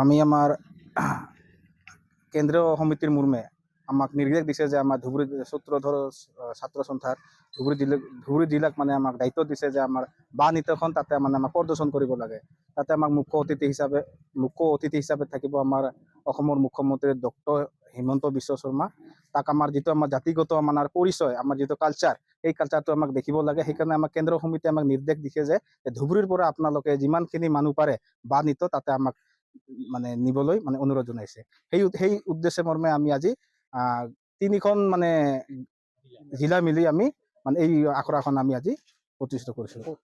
আমি আমাৰ কেন্দ্ৰীয় সমিতিৰ মুৰ্মে আমাক নিৰ্দেশ দিছে যে আমাৰ ধুবুৰী সূত্ৰধৰ ছাত্ৰ সন্থাৰ ধুবুৰী জিলাক মানে আমাক দায়িত্ব দিছে যে আমাৰ বাঁহ নৃত্যখন তাতে মানে আমাক প্ৰদৰ্শন কৰিব লাগে। তাতে আমাক মুখ্য অতিথি হিচাপে থাকিব আমাৰ অসমৰ মুখ্যমন্ত্ৰী ডক্টৰ হিমন্ত বিশ্ব শৰ্মা। তাক আমাৰ যিটো আমাৰ জাতিগত আমাৰ পৰিচয়, আমাৰ যিটো কালচাৰ, সেই কালচাৰটো আমাক দেখিব লাগে। সেইকাৰণে আমাক কেন্দ্ৰীয় সমিতিয়ে আমাক নিৰ্দেশ দিছে যে ধুবুৰীৰ পৰা আপোনালোকে যিমানখিনি মানুহ পাৰে বাঁহ নৃত্য তাতে আমাক মানে নিবলৈ মানে অনুৰোধ জনাইছে। সেই উদ্দেশ্যে মৰ্মে আমি আজি 3খন মানে জিলা মিলি আমি মানে এই আখৰাখন আমি আজি প্ৰতিষ্ঠিত কৰিছোঁ।